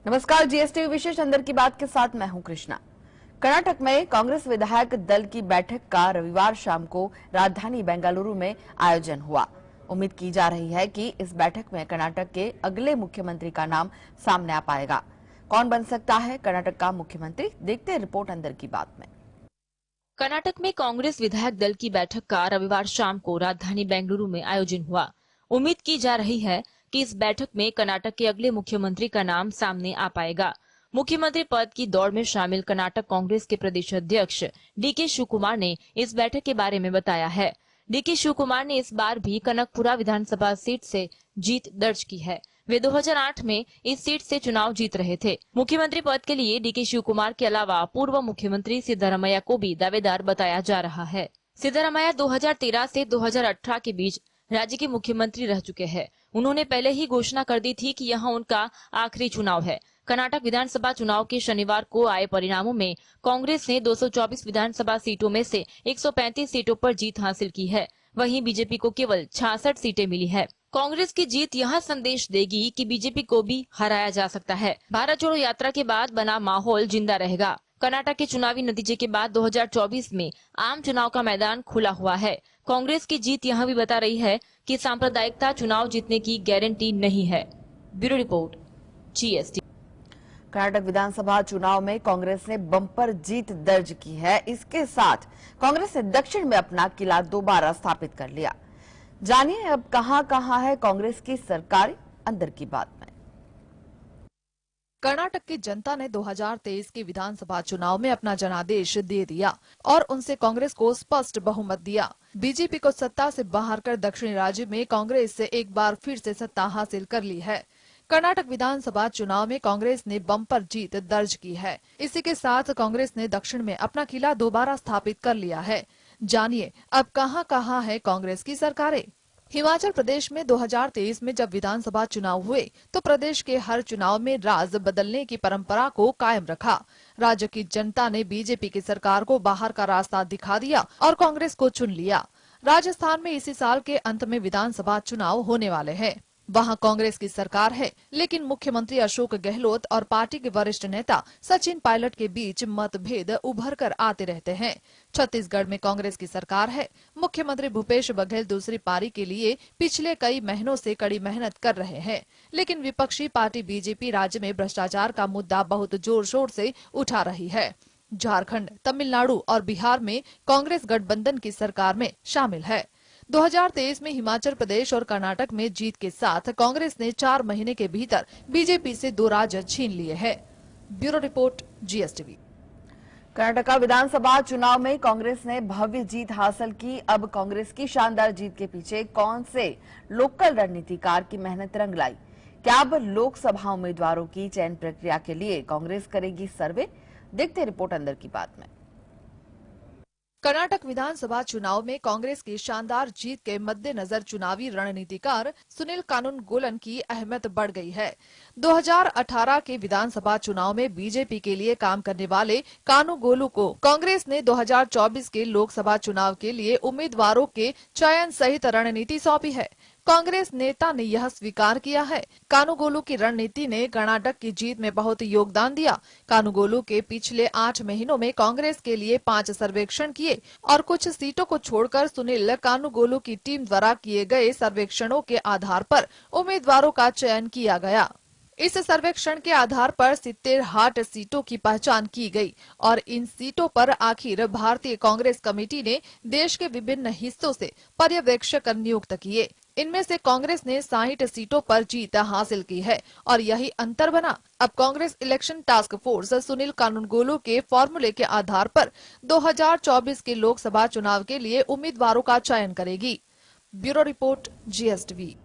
नमस्कार, जीएसटीवी विशेष अंदर की बात के साथ मैं हूं कृष्णा। कर्नाटक में कांग्रेस विधायक दल की बैठक का रविवार शाम को राजधानी बेंगलुरु में आयोजन हुआ। उम्मीद की जा रही है कि इस बैठक में कर्नाटक के अगले मुख्यमंत्री का नाम सामने आ पाएगा। कौन बन सकता है कर्नाटक का मुख्यमंत्री, देखते हैं रिपोर्ट अंदर की बात में। कर्नाटक में कांग्रेस विधायक दल की बैठक का रविवार शाम को राजधानी बेंगलुरु में आयोजन हुआ। उम्मीद की जा रही है कि इस बैठक में कर्नाटक के अगले मुख्यमंत्री का नाम सामने आ पाएगा। मुख्यमंत्री पद की दौड़ में शामिल कर्नाटक कांग्रेस के प्रदेश अध्यक्ष डीके शिवकुमार ने इस बैठक के बारे में बताया है। डीके शिवकुमार ने इस बार भी कनकपुरा विधानसभा सीट से जीत दर्ज की है। वे 2008 में इस सीट से चुनाव जीत रहे थे। मुख्यमंत्री पद के लिए डीके शिवकुमार के अलावा पूर्व मुख्यमंत्री सिद्धरामैया को भी दावेदार बताया जा रहा है। सिद्धरामैया 2013 से 2018 के बीच राज्य के मुख्यमंत्री रह चुके हैं। उन्होंने पहले ही घोषणा कर दी थी कि यह उनका आखिरी चुनाव है। कर्नाटक विधानसभा चुनाव के शनिवार को आए परिणामों में कांग्रेस ने 224 विधानसभा सीटों में से 135 सीटों पर जीत हासिल की है। वहीं बीजेपी को केवल 66 सीटें मिली है। कांग्रेस की जीत यह संदेश देगी कि बीजेपी को भी हराया जा सकता है। भारत जोड़ो यात्रा के बाद बना माहौल जिंदा रहेगा। कर्नाटक के चुनावी नतीजे के बाद 2024 में आम चुनाव का मैदान खुला हुआ है। कांग्रेस की जीत यह भी बता रही है कि सांप्रदायिकता चुनाव जीतने की गारंटी नहीं है। Bureau report, GST. कर्नाटक विधानसभा चुनाव में कांग्रेस ने बम्पर जीत दर्ज की है। इसके साथ कांग्रेस ने दक्षिण में अपना किला दोबारा स्थापित कर लिया। जानिए अब कहां है कांग्रेस की सरकार, अंदर की बात में। कर्नाटक की जनता ने 2023 के विधानसभा चुनाव में अपना जनादेश दे दिया और उनसे कांग्रेस को स्पष्ट बहुमत दिया। बीजेपी को सत्ता से बाहर कर दक्षिणी राज्य में कांग्रेस से एक बार फिर से सत्ता हासिल कर ली है। कर्नाटक विधानसभा चुनाव में कांग्रेस ने बम्पर जीत दर्ज की है। इसी के साथ कांग्रेस ने दक्षिण में अपना किला दोबारा स्थापित कर लिया है। जानिए अब कहां है कांग्रेस की सरकारें। हिमाचल प्रदेश में 2023 में जब विधानसभा चुनाव हुए तो प्रदेश के हर चुनाव में राज बदलने की परंपरा को कायम रखा। राज्य की जनता ने बीजेपी की सरकार को बाहर का रास्ता दिखा दिया और कांग्रेस को चुन लिया। राजस्थान में इसी साल के अंत में विधानसभा चुनाव होने वाले हैं। वहां कांग्रेस की सरकार है, लेकिन मुख्यमंत्री अशोक गहलोत और पार्टी के वरिष्ठ नेता सचिन पायलट के बीच मतभेद उभर कर आते रहते हैं। छत्तीसगढ़ में कांग्रेस की सरकार है। मुख्यमंत्री भूपेश बघेल दूसरी पारी के लिए पिछले कई महीनों से कड़ी मेहनत कर रहे हैं, लेकिन विपक्षी पार्टी बीजेपी राज्य में भ्रष्टाचार का मुद्दा बहुत जोर शोर से उठा रही है। झारखंड, तमिलनाडु और बिहार में कांग्रेस गठबंधन की सरकार में शामिल है। 2023 में हिमाचल प्रदेश और कर्नाटक में जीत के साथ कांग्रेस ने 4 महीने के भीतर बीजेपी से 2 राज्य छीन लिए हैं। Bureau report, GSTV. कर्नाटक विधानसभा चुनाव में कांग्रेस ने भव्य जीत हासिल की। अब कांग्रेस की शानदार जीत के पीछे कौन से लोकल रणनीतिकार की मेहनत रंग लाई? क्या अब लोकसभा उम्मीदवारों की चयन प्रक्रिया के लिए कांग्रेस करेगी सर्वे? देखते रिपोर्ट अंदर की बात में। कर्नाटक विधानसभा चुनाव में कांग्रेस की शानदार जीत के मद्देनजर चुनावी रणनीतिकार सुनील कानूनगोलन की अहमियत बढ़ गई है। 2018 के विधानसभा चुनाव में बीजेपी के लिए काम करने वाले कानूगोलू को कांग्रेस ने 2024 के लोकसभा चुनाव के लिए उम्मीदवारों के चयन सहित रणनीति सौंपी है। कांग्रेस नेता ने यह स्वीकार किया है। कानूगोलू की रणनीति ने कर्नाटक की जीत में बहुत योगदान दिया। कानूगोलू के पिछले 8 महीनों में कांग्रेस के लिए 5 सर्वेक्षण किए और कुछ सीटों को छोड़कर सुनील कानूगोलू की टीम द्वारा किए गए सर्वेक्षणों के आधार पर उम्मीदवारों का चयन किया गया। इस सर्वेक्षण के आधार पर 70 हॉट सीटों की पहचान की गई और इन सीटों पर आखिर भारतीय कांग्रेस कमेटी ने देश के विभिन्न हिस्सों से पर्यवेक्षक नियुक्त किए। इनमें से कांग्रेस ने 60 सीटों पर जीत हासिल की है और यही अंतर बना। अब Congress election task force Sunil Kanugolu के फॉर्मूले के आधार पर 2024 के लोकसभा चुनाव के लिए उम्मीदवारों का चयन करेगी। Bureau report, GSTV.